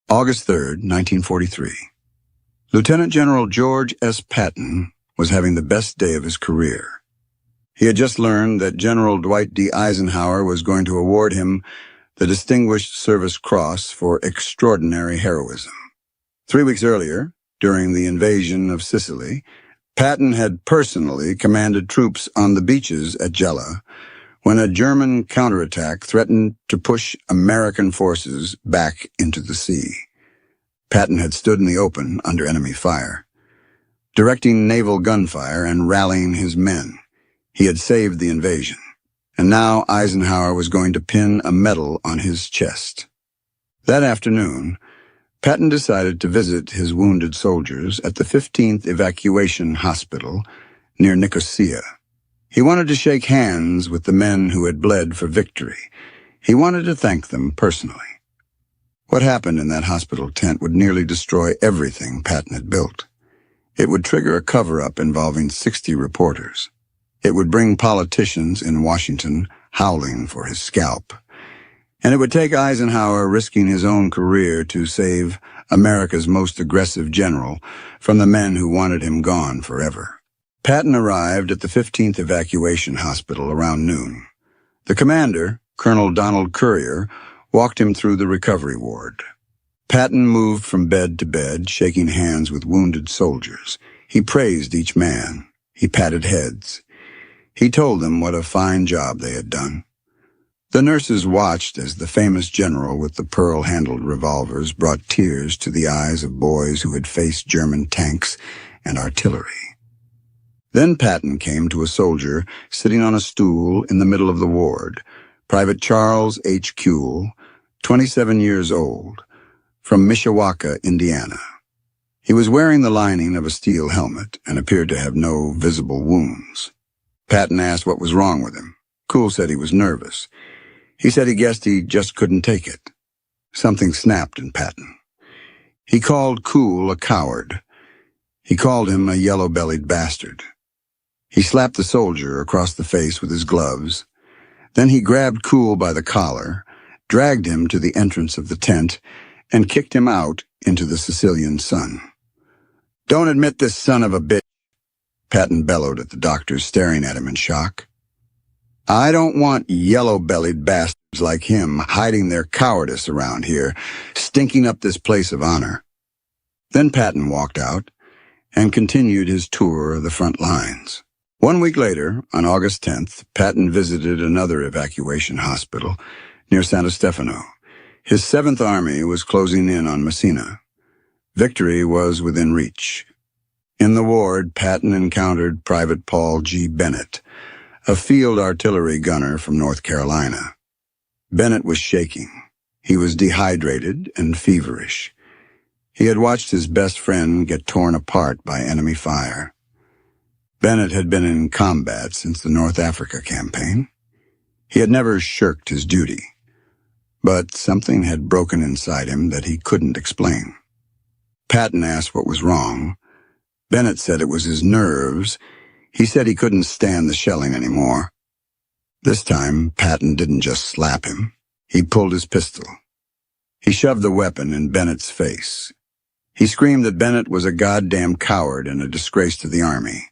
August 3rd, 1943. Lieutenant General George S. Patton was having the best day of his career. He had just learned that General Dwight D. Eisenhower was going to award him the Distinguished Service Cross for extraordinary heroism. 3 weeks earlier, during the invasion of Sicily, Patton had personally commanded troops on the beaches at Gela when a German counterattack threatened to push American forces back into the sea. Patton had stood in the open under enemy fire, directing naval gunfire and rallying his men. He had saved the invasion, and now Eisenhower was going to pin a medal on his chest. That afternoon, Patton decided to visit his wounded soldiers at the 15th Evacuation Hospital near Nicosia. He wanted to shake hands with the men who had bled for victory. He wanted to thank them personally. What happened in that hospital tent would nearly destroy everything Patton had built. It would trigger a cover-up involving 60 reporters. It would bring politicians in Washington howling for his scalp. And it would take Eisenhower risking his own career to save America's most aggressive general from the men who wanted him gone forever. Patton arrived at the 15th Evacuation Hospital around noon. The commander, Colonel Donald Currier, walked him through the recovery ward. Patton moved from bed to bed, shaking hands with wounded soldiers. He praised each man. He patted heads. He told them what a fine job they had done. The nurses watched as the famous general with the pearl-handled revolvers brought tears to the eyes of boys who had faced German tanks and artillery. Then Patton came to a soldier sitting on a stool in the middle of the ward, Private Charles H. Kuehl, 27 years old, from Mishawaka, Indiana. He was wearing the lining of a steel helmet and appeared to have no visible wounds. Patton asked what was wrong with him. Kuehl said he was nervous. He said he guessed he just couldn't take it. Something snapped in Patton. He called Kuehl a coward. He called him a yellow-bellied bastard. He slapped the soldier across the face with his gloves. Then he grabbed Kuehl by the collar, dragged him to the entrance of the tent, and kicked him out into the Sicilian sun. "Don't admit this son of a bitch," Patton bellowed at the doctors staring at him in shock. "I don't want yellow-bellied bastards like him hiding their cowardice around here, stinking up this place of honor." Then Patton walked out and continued his tour of the front lines. 1 week later, on August 10th, Patton visited another evacuation hospital near Santo Stefano. His 7th Army was closing in on Messina. Victory was within reach. In the ward, Patton encountered Private Paul G. Bennett, a field artillery gunner from North Carolina. Bennett was shaking. He was dehydrated and feverish. He had watched his best friend get torn apart by enemy fire. Bennett had been in combat since the North Africa campaign. He had never shirked his duty, but something had broken inside him that he couldn't explain. Patton asked what was wrong. Bennett said it was his nerves. He said he couldn't stand the shelling anymore. This time, Patton didn't just slap him. He pulled his pistol. He shoved the weapon in Bennett's face. He screamed that Bennett was a goddamn coward and a disgrace to the Army.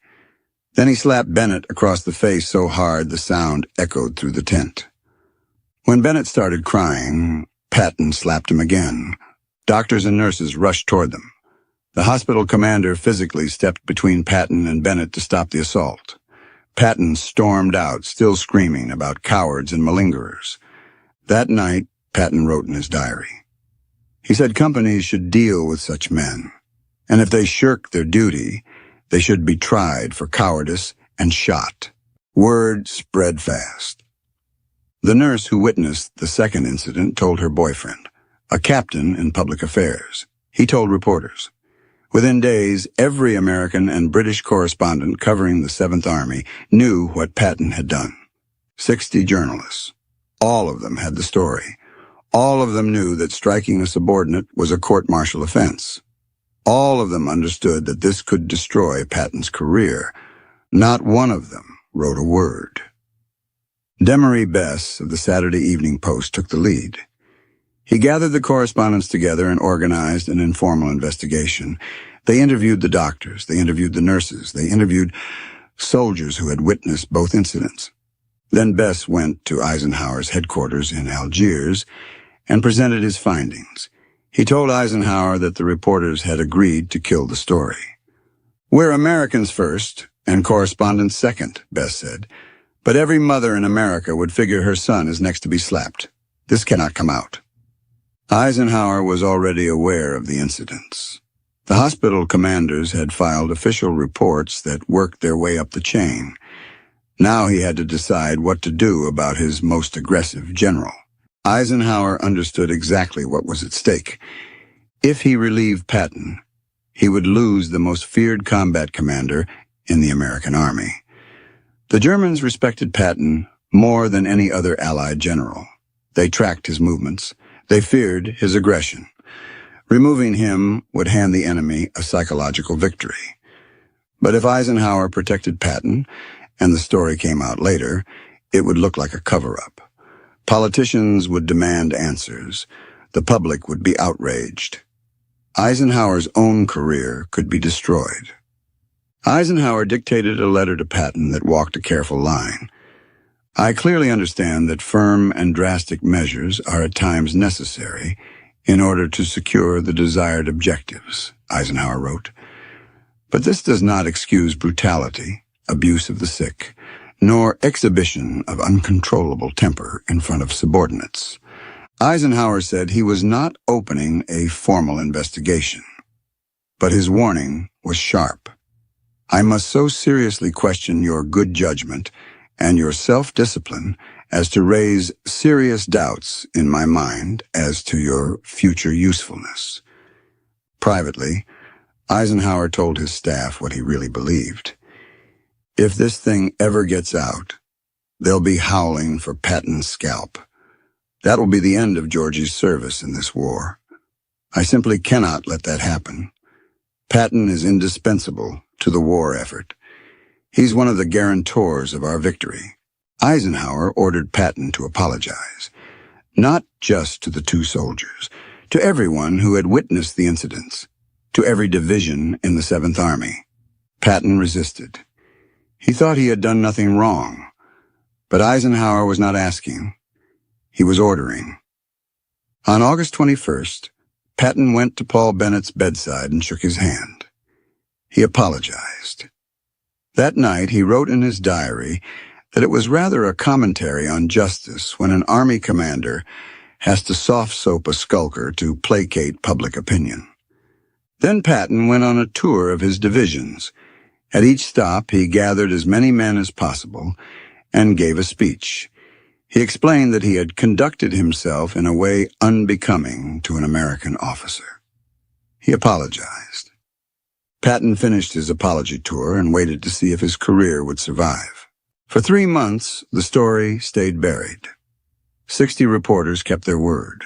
Then he slapped Bennett across the face so hard the sound echoed through the tent. When Bennett started crying, Patton slapped him again. Doctors and nurses rushed toward them. The hospital commander physically stepped between Patton and Bennett to stop the assault. Patton stormed out, still screaming about cowards and malingerers. That night, Patton wrote in his diary. He said companies should deal with such men, and if they shirk their duty, they should be tried for cowardice and shot. Word spread fast. The nurse who witnessed the second incident told her boyfriend, a captain in public affairs. He told reporters. Within days, every American and British correspondent covering the 7th Army knew what Patton had done. 60 journalists. All of them had the story. All of them knew that striking a subordinate was a court-martial offense. All of them understood that this could destroy Patton's career. Not one of them wrote a word. Demery Bess of the Saturday Evening Post took the lead. He gathered the correspondents together and organized an informal investigation. They interviewed the doctors, they interviewed the nurses, they interviewed soldiers who had witnessed both incidents. Then Bess went to Eisenhower's headquarters in Algiers and presented his findings. He told Eisenhower that the reporters had agreed to kill the story. "We're Americans first and correspondents second," Bess said. "But every mother in America would figure her son is next to be slapped. This cannot come out." Eisenhower was already aware of the incidents. The hospital commanders had filed official reports that worked their way up the chain. Now he had to decide what to do about his most aggressive general. Eisenhower understood exactly what was at stake. If he relieved Patton, he would lose the most feared combat commander in the American Army. The Germans respected Patton more than any other Allied general. They tracked his movements. They feared his aggression. Removing him would hand the enemy a psychological victory. But if Eisenhower protected Patton, and the story came out later, it would look like a cover-up. Politicians would demand answers. The public would be outraged. Eisenhower's own career could be destroyed. Eisenhower dictated a letter to Patton that walked a careful line. "I clearly understand that firm and drastic measures are at times necessary in order to secure the desired objectives," Eisenhower wrote. "But this does not excuse brutality, abuse of the sick, nor exhibition of uncontrollable temper in front of subordinates." Eisenhower said he was not opening a formal investigation, but his warning was sharp. "I must so seriously question your good judgment and your self-discipline as to raise serious doubts in my mind as to your future usefulness." Privately, Eisenhower told his staff what he really believed. "If this thing ever gets out, they'll be howling for Patton's scalp. That will be the end of Georgie's service in this war. I simply cannot let that happen. Patton is indispensable to the war effort. He's one of the guarantors of our victory." Eisenhower ordered Patton to apologize, not just to the two soldiers, to everyone who had witnessed the incidents, to every division in the 7th Army. Patton resisted. He thought he had done nothing wrong, but Eisenhower was not asking. He was ordering. On August 21st, Patton went to Paul Bennett's bedside and shook his hand. He apologized. That night, he wrote in his diary that it was rather a commentary on justice when an Army commander has to soft-soap a skulker to placate public opinion. Then Patton went on a tour of his divisions. At each stop, he gathered as many men as possible and gave a speech. He explained that he had conducted himself in a way unbecoming to an American officer. He apologized. Patton finished his apology tour and waited to see if his career would survive. For 3 months, the story stayed buried. 60 reporters kept their word.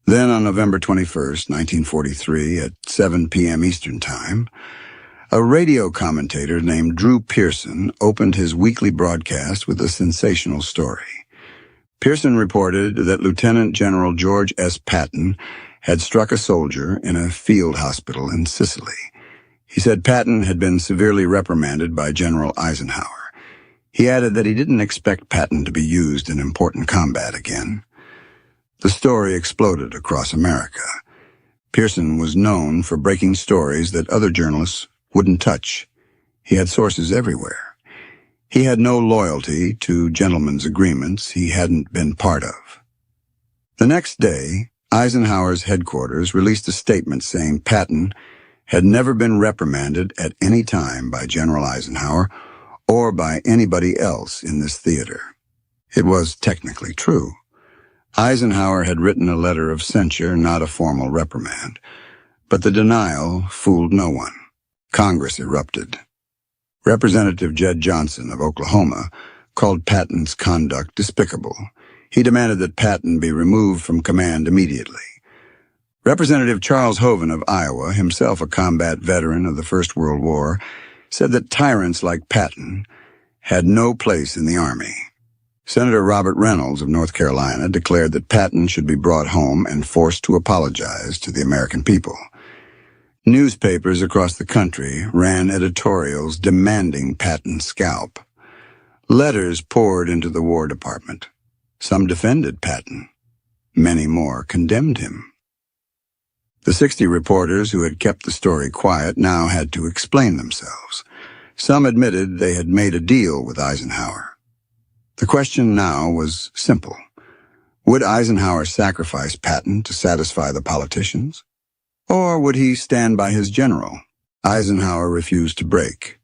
Then on November 21st, 1943, at 7 p.m. Eastern Time, a radio commentator named Drew Pearson opened his weekly broadcast with a sensational story. Pearson reported that Lieutenant General George S. Patton had struck a soldier in a field hospital in Sicily. He said Patton had been severely reprimanded by General Eisenhower. He added that he didn't expect Patton to be used in important combat again. The story exploded across America. Pearson was known for breaking stories that other journalists wouldn't touch. He had sources everywhere. He had no loyalty to gentlemen's agreements he hadn't been part of. The next day, Eisenhower's headquarters released a statement saying Patton had never been reprimanded at any time by General Eisenhower or by anybody else in this theater. It was technically true. Eisenhower had written a letter of censure, not a formal reprimand, but the denial fooled no one. Congress erupted. Representative Jed Johnson of Oklahoma called Patton's conduct despicable. He demanded that Patton be removed from command immediately. Representative Charles Hoven of Iowa, himself a combat veteran of the First World War, said that tyrants like Patton had no place in the Army. Senator Robert Reynolds of North Carolina declared that Patton should be brought home and forced to apologize to the American people. Newspapers across the country ran editorials demanding Patton's scalp. Letters poured into the War Department. Some defended Patton. Many more condemned him. The 60 reporters who had kept the story quiet now had to explain themselves. Some admitted they had made a deal with Eisenhower. The question now was simple. Would Eisenhower sacrifice Patton to satisfy the politicians? Or would he stand by his general? Eisenhower refused to break.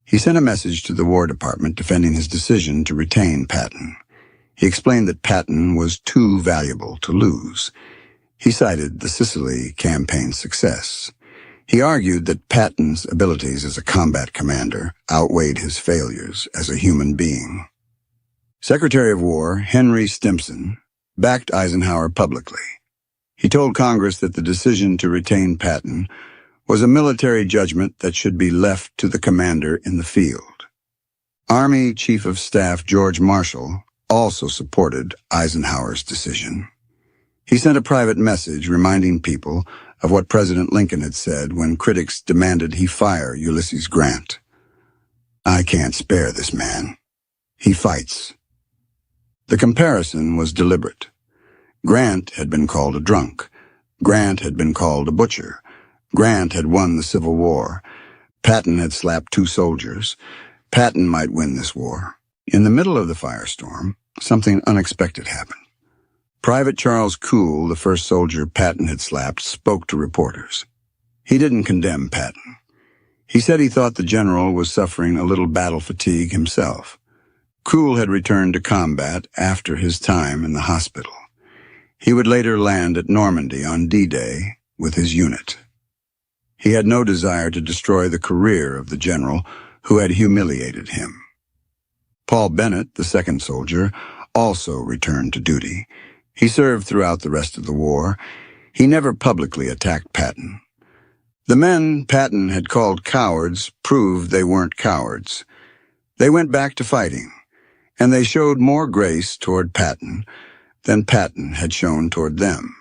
He sent a message to the War Department defending his decision to retain Patton. He explained that Patton was too valuable to lose. He cited the Sicily campaign's success. He argued that Patton's abilities as a combat commander outweighed his failures as a human being. Secretary of War Henry Stimson backed Eisenhower publicly. He told Congress that the decision to retain Patton was a military judgment that should be left to the commander in the field. Army Chief of Staff George Marshall also supported Eisenhower's decision. He sent a private message reminding people of what President Lincoln had said when critics demanded he fire Ulysses Grant. "I can't spare this man. He fights." The comparison was deliberate. Grant had been called a drunk. Grant had been called a butcher. Grant had won the Civil War. Patton had slapped 2 soldiers. Patton might win this war. In the middle of the firestorm, something unexpected happened. Private Charles Cool, the first soldier Patton had slapped, spoke to reporters. He didn't condemn Patton. He said he thought the general was suffering a little battle fatigue himself. Cool had returned to combat after his time in the hospital. He would later land at Normandy on D-Day with his unit. He had no desire to destroy the career of the general who had humiliated him. Paul Bennett, the second soldier, also returned to duty. He served throughout the rest of the war. He never publicly attacked Patton. The men Patton had called cowards proved they weren't cowards. They went back to fighting, and they showed more grace toward Patton than Patton had shown toward them.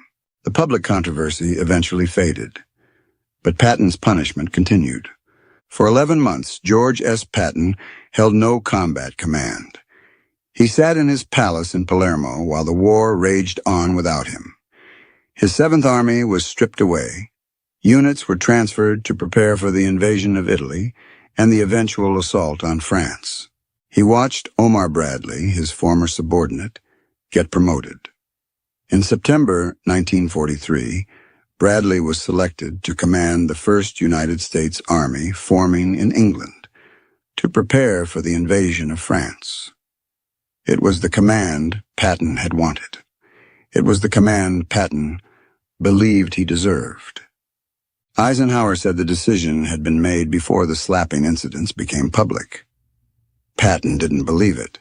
The public controversy eventually faded, but Patton's punishment continued. For 11 months, George S. Patton held no combat command. He sat in his palace in Palermo while the war raged on without him. His 7th Army was stripped away. Units were transferred to prepare for the invasion of Italy and the eventual assault on France. He watched Omar Bradley, his former subordinate, get promoted. In September 1943, Bradley was selected to command the 1st United States Army forming in England to prepare for the invasion of France. It was the command Patton had wanted. It was the command Patton believed he deserved. Eisenhower said the decision had been made before the slapping incidents became public. Patton didn't believe it.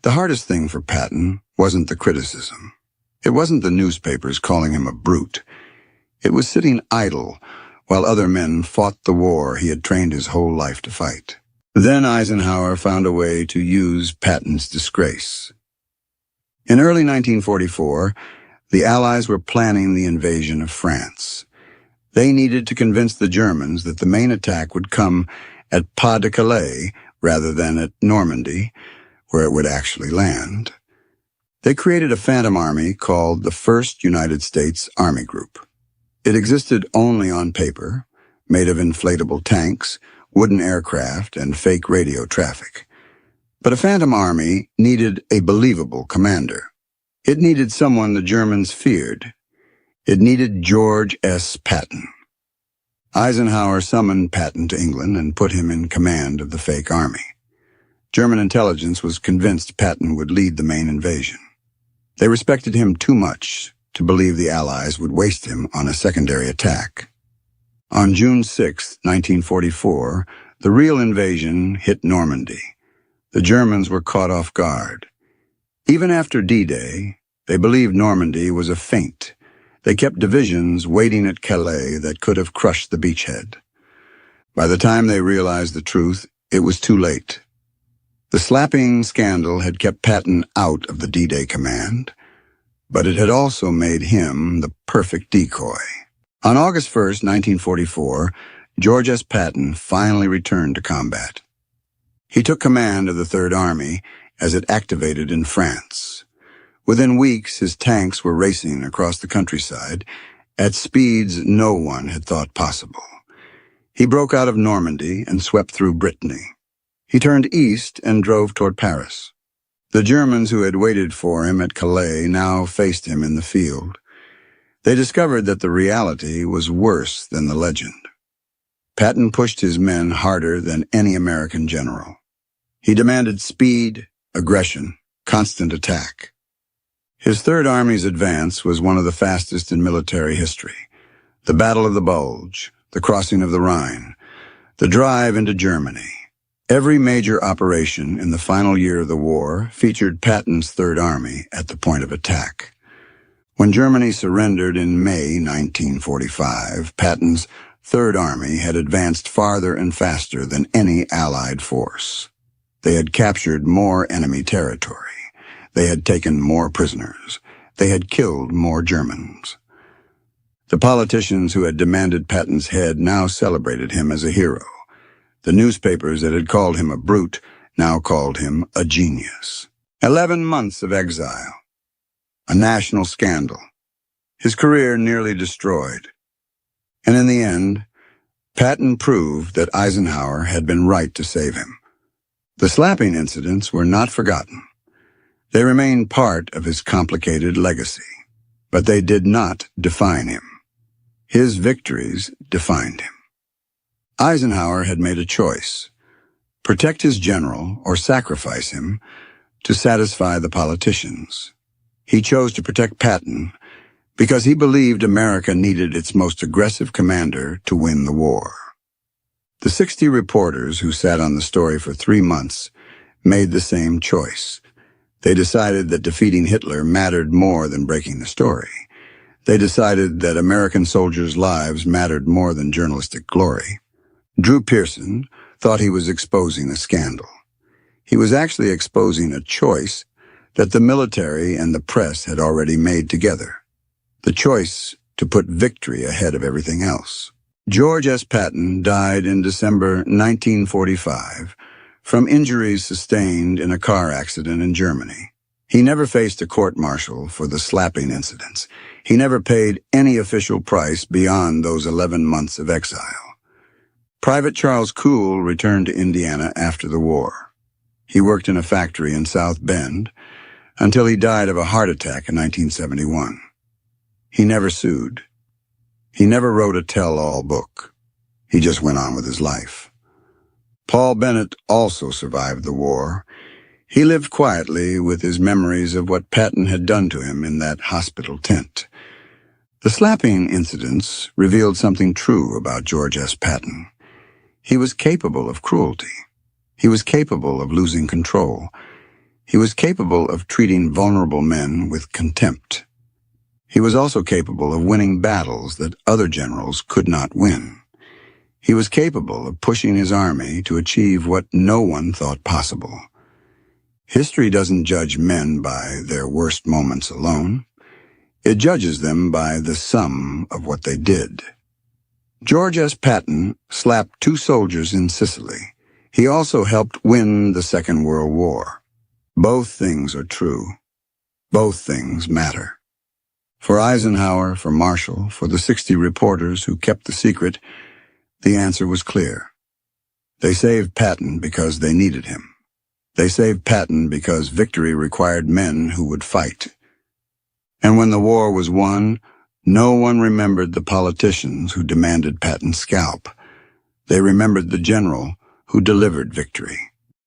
The hardest thing for Patton wasn't the criticism. It wasn't the newspapers calling him a brute. It was sitting idle while other men fought the war he had trained his whole life to fight. Then Eisenhower found a way to use Patton's disgrace. In early 1944, the Allies were planning the invasion of France. They needed to convince the Germans that the main attack would come at Pas de Calais rather than at Normandy, where it would actually land. They created a phantom army called the 1st United States Army Group. It existed only on paper, made of inflatable tanks, wooden aircraft, and fake radio traffic. But a phantom army needed a believable commander. It needed someone the Germans feared. It needed George S. Patton. Eisenhower summoned Patton to England and put him in command of the fake army. German intelligence was convinced Patton would lead the main invasion. They respected him too much to believe the Allies would waste him on a secondary attack. On June 6, 1944, the real invasion hit Normandy. The Germans were caught off guard. Even after D-Day, they believed Normandy was a feint. They kept divisions waiting at Calais that could have crushed the beachhead. By the time they realized the truth, it was too late. The slapping scandal had kept Patton out of the D-Day command, but it had also made him the perfect decoy. On August 1st, 1944, George S. Patton finally returned to combat. He took command of the Third Army as it activated in France. Within weeks, his tanks were racing across the countryside at speeds no one had thought possible. He broke out of Normandy and swept through Brittany. He turned east and drove toward Paris. The Germans who had waited for him at Calais now faced him in the field. They discovered that the reality was worse than the legend. Patton pushed his men harder than any American general. He demanded speed, aggression, constant attack. His Third Army's advance was one of the fastest in military history. The Battle of the Bulge, the crossing of the Rhine, the drive into Germany. Every major operation in the final year of the war featured Patton's Third Army at the point of attack. When Germany surrendered in May 1945, Patton's Third Army had advanced farther and faster than any Allied force. They had captured more enemy territory. They had taken more prisoners. They had killed more Germans. The politicians who had demanded Patton's head now celebrated him as a hero. The newspapers that had called him a brute now called him a genius. 11 months of exile. A national scandal. His career nearly destroyed. And in the end, Patton proved that Eisenhower had been right to save him. The slapping incidents were not forgotten. They remained part of his complicated legacy, but they did not define him. His victories defined him. Eisenhower had made a choice: protect his general or sacrifice him to satisfy the politicians. He chose to protect Patton because he believed America needed its most aggressive commander to win the war. The 60 reporters who sat on the story for 3 months made the same choice. They decided that defeating Hitler mattered more than breaking the story. They decided that American soldiers' lives mattered more than journalistic glory. Drew Pearson thought he was exposing a scandal. He was actually exposing a choice that the military and the press had already made together. The choice to put victory ahead of everything else. George S. Patton died in December 1945 from injuries sustained in a car accident in Germany. He never faced a court-martial for the slapping incidents. He never paid any official price beyond those 11 months of exile. Private Charles Coole returned to Indiana after the war. He worked in a factory in South Bend until he died of a heart attack in 1971. He never sued. He never wrote a tell-all book. He just went on with his life. Paul Bennett also survived the war. He lived quietly with his memories of what Patton had done to him in that hospital tent. The slapping incidents revealed something true about George S. Patton. He was capable of cruelty. He was capable of losing control. He was capable of treating vulnerable men with contempt. He was also capable of winning battles that other generals could not win. He was capable of pushing his army to achieve what no one thought possible. History doesn't judge men by their worst moments alone. It judges them by the sum of what they did. George S. Patton slapped 2 soldiers in Sicily. He also helped win the Second World War. Both things are true. Both things matter. For Eisenhower, for Marshall, for the 60 reporters who kept the secret, the answer was clear. They saved Patton because they needed him. They saved Patton because victory required men who would fight. And when the war was won, no one remembered the politicians who demanded Patton's scalp. They remembered the general who delivered victory.